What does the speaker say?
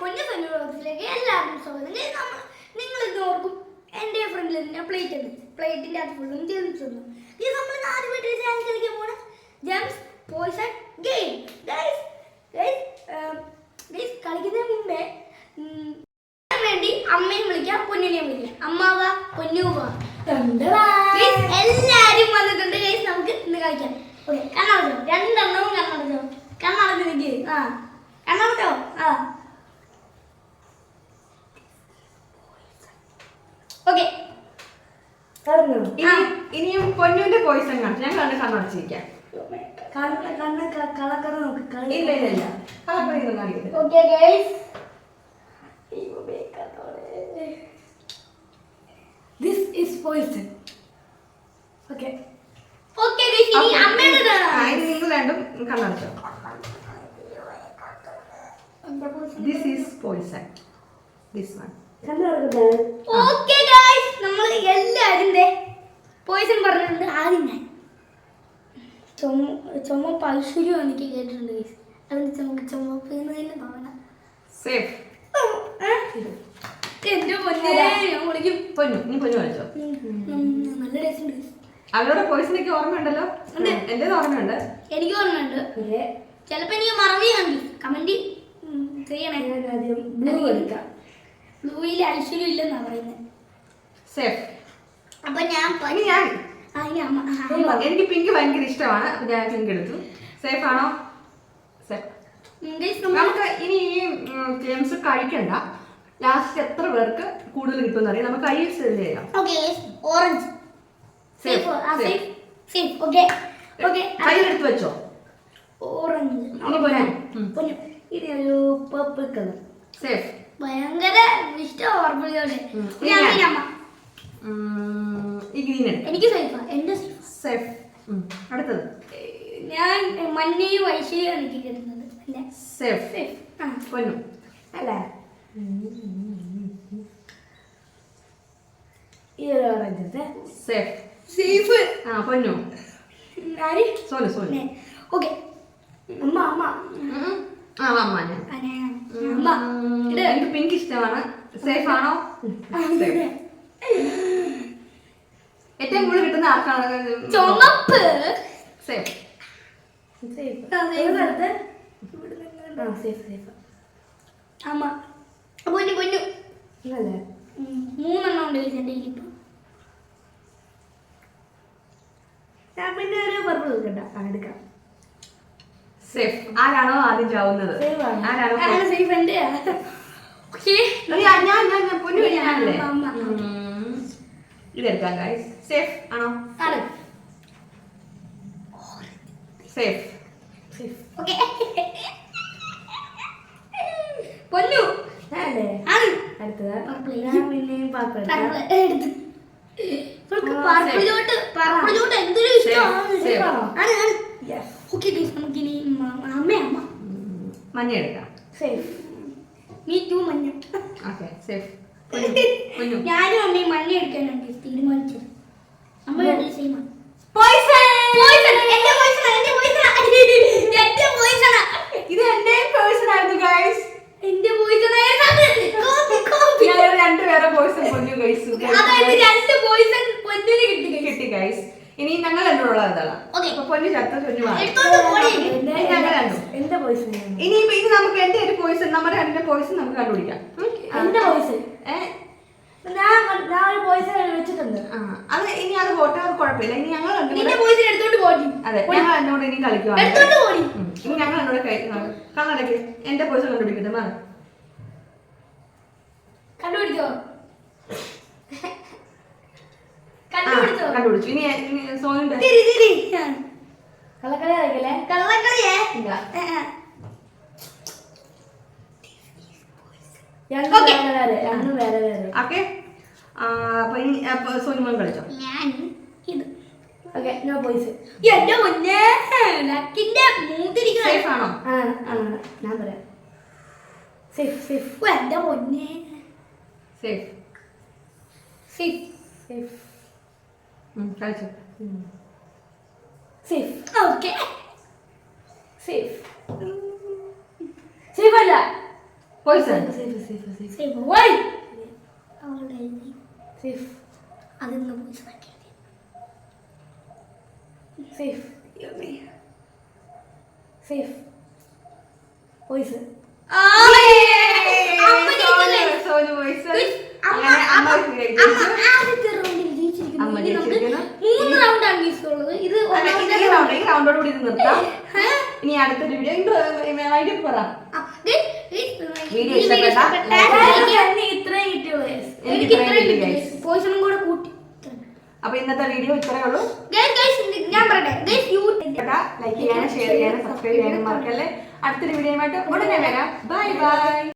പൊന്നു ഫ്രണ്ടിലേക്ക് എല്ലാവർക്കും സ്വാഗതം. നിങ്ങൾ ഇത് ഓർക്കും എൻ്റെ ഫ്രണ്ടിൽ തന്നെ പ്ലേറ്റ് ഉണ്ട്, പ്ലേറ്റിൻ്റെ അത് ഫുള്ളും ജെംസ് ഉണ്ട്. ഇത് നമ്മൾ ആദ്യമായിട്ട് ചാനൽ കളിക്കാൻ പോണ ജെംസ് പോയ്സൺ ഗെയിം. കളിക്കുന്നതിന് മുമ്പേ വേണ്ടി അമ്മയും വിളിക്കാം, പൊന്നിനെയും വിളിക്കാം. അമ്മാവ പൊന്നുവ എല്ലാരും വന്നിട്ടുണ്ട്. ഗൈസ് നമുക്ക് ഇന്ന് കളിക്കാം. ഓക്കെ, കണ്ണടച്ചോ, രണ്ടെണ്ണവും കണ്ണടച്ചോ. കണ്ണടച്ച് നിൽക്ക്. കണ്ണടച്ചോ. ഓക്കെ, ഇനിയും പൊന്നുവിന്റെ പോയിസൺ കാണിച്ചു. ഞാൻ കണ്ണടച്ചിരിക്കാം. കളക്കറ നോക്ക്. ഇല്ല ഇല്ല ഇല്ല, കളക്കറ കാണിക്കട്ടെ. Okay guys, this is poison. Okay. Okay guys, ഇനി അമ്മയുടെ നിങ്ങൾ രണ്ടും കണ്ണടച്ചോ. This is poison. This one. Okay guys, നമ്മൾ എല്ലാവരും പോയിസൺ പറഞ്ഞിട്ടുണ്ട്. ആദ്യം ഞാൻ ചുമപ്പ് ഐശ്വര്യം എനിക്ക് കേട്ടിട്ടുണ്ട് ഗൈസ്. അതിന് നമുക്ക് ചുമപ്പ് എന്ന് തന്നെ തോന്നണം. സേഫ്. എന്റെ പൊന്നേ, ഞാൻ വിളിക്കും. പൊന്നു, നീ പൊന്നു കളിച്ചോ. നല്ല ടേസ്റ്റ് ഉണ്ട്. അവരുടെ പോയിസണൊക്കെ ഓർമ്മയുണ്ടല്ലോ. എന്റെ ഓർമ്മയുണ്ട്, എനിക്ക് ഓർമ്മയുണ്ട്. ചിലപ്പോ എനിക്ക് മറവി കണ്ടി. കമന്റ് ചെയ്യണേ. ബ്ലൂയിൽ ഐശ്വര്യം ഇല്ലെന്നാ പറയുന്നത്. സേഫ്. അപ്പൊ ഞാൻ എനിക്ക് പിങ്ക് ഭയങ്കര ഇഷ്ടമാണ്. അപ്പൊ ഞാൻ പിങ്ക് എടുത്തു. സേഫ് ആണോ? സേഫ്. നമുക്ക് ഇനി ഈ ഗെയിംസ് കഴിക്കണ്ട. ലാസ്റ്റ് എത്ര പേർക്ക് കൂടുതൽ കിട്ടുമെന്ന് അറിയാം. നമുക്ക് കയ്യിൽ സെല് ചെയ്യാം. ഓറഞ്ച് കയ്യിലെടുത്ത് വെച്ചോ. ഓറഞ്ച് ഇതൊരു പർപ്പിൾ കളർ. സേഫ്. ഭയങ്കര ഇഷ്ടം പർപ്പിൾ കളർ. ഈ ഗ്രീൻ എനിക്ക് സേഫാ. എന്റെ സേഫ്. അടുത്തത് ഞാൻ മഞ്ഞയും ഐശ്വര്യം എനിക്ക് കിട്ടുന്നത്. സേഫ്. പൊന്നു അല്ല, സേഫ്. സേഫ്. പൊന്നു ആര്? സോനു. സോനു. ഓക്കെ, അമ്മ അമ്മ അമ്മ എനിക്ക് പിങ്ക് ഇഷ്ടമാണ്. സേഫ് ആണോ? ഏറ്റവും കൂടുതൽ കിട്ടുന്ന ആർക്കാണ്? ചുമപ്പ്. സേഫ്. അമ്മ പൊന്നു പൊന്നു. മൂന്നെണ്ണം ഉണ്ട് എൻ്റെ ഇപ്പം. ഞാൻ പിന്നെ ഒരു പർപ്പിൾ എടുക്കാം. സേഫ്. ആരാണോ ആദ്യം ചാവുന്നത്? സേഫ് എൻ്റെ. ഇതെടുക്കാം ഗൈസ്. സേഫ് ആണോ? സേഫ്. ഓക്കെ, പൊന്നു. പർപ്പിളിലോട്ട് എന്തൊരു ഇഷ്ടമാണ്. നമുക്കിനി അമ്മ മഞ്ഞ എടുക്കാം. സേഫ്. നീ ടു മഞ്ഞ. ഞാനും അമ്മയും മഞ്ഞ എടുക്കാനുണ്ട് തീരുമാനിച്ചത്. അമ്മ സെയിമാണ്. ഇത് എന്റെ പേഴ്സൺ ആയിരുന്നു ഗൈസ്. എന്റെ പോയിസൺ രണ്ടുപേരെ പോയിസൺ പൊന്നു ഗൈസ്. രണ്ട് പോയിസൺ പൊന്നിന് കിട്ടി ഗൈസ്. ഇനി ഞങ്ങൾ രണ്ടുള്ളതാണ്. പൊന്നു ചത്ത പൊന്നു ഇനി നമുക്ക് എന്റെ ഒരു പോയിസൺ, നമ്മുടെ രണ്ടിന്റെ പോയിസൺ നമുക്ക് കണ്ടുപിടിക്കാം. അത് ഇനി അത് പോട്ടെ, അത് കുഴപ്പമില്ല. ഇനി ഞങ്ങൾ അതെ, ഞങ്ങൾ എന്നോട് ഇനി കളിക്കുവാണ്. ഇനി ഞങ്ങൾ എന്നോട് കണ്ണടക്ക് എന്റെ പോയിസൺ കണ്ടുപിടിക്കട്ടെ. കണ്ടുപിടിച്ചു. ഇനി സോനുണ്ട്. ഓക്കെ, അപ്പൊ ഇനി സോനുമോൻ കളിച്ചോ. സേഫ് ആണോ? ഞാൻ പറയാം. സേഫ്. എന്റെ പൊന്നെ. സേഫ്. കളിച്ചോ. സേഫ്. Okay, safe. സേഫ് അല്ല. പോയിസൺ സേഫ് വൈ അവളുടെ സേഫ് അതിന്ന് പോയിസൺ ആക്കി safe safe poison Sonu poison അങ്ങനെ അമ്മ ആദ്യത്തെ റൗണ്ടിൽ ജയിച്ചിരിക്കുന്നു. അമ്മ ഇനി നമുക്ക് ജയിച്ചിരിക്കുന്നു. 3 റൗണ്ടാണ് ഈസുള്ളത്. ഇത് ഈ റൗണ്ടോട് കൂടി ഇത് നിർത്താം. ഇനി അടുത്തൊരു വീഡിയോ വൈകിട്ട് പറ. വീഡിയോ ഇഷ്ടപ്പെട്ട ഇത്രയും കിട്ടിയുള്ളൂ. എനിക്ക് എനിക്ക് ഇത്രയും ഇത്രയും കിട്ടി, കിട്ടി. പോയിസണും കൂടെ കൂട്ടി. അപ്പൊ ഇന്നത്തെ വീഡിയോ ഇത്രയേ ഉള്ളൂ. ഞാൻ പറയട്ടെ ലൈക്ക് ചെയ്യാനും ഷെയർ ചെയ്യാനും സബ്സ്ക്രൈബ് ചെയ്യാനും മറക്കല്ലേ. അടുത്തൊരു വീഡിയോയുമായിട്ട് ഉടനെ വരാം. Bye bye.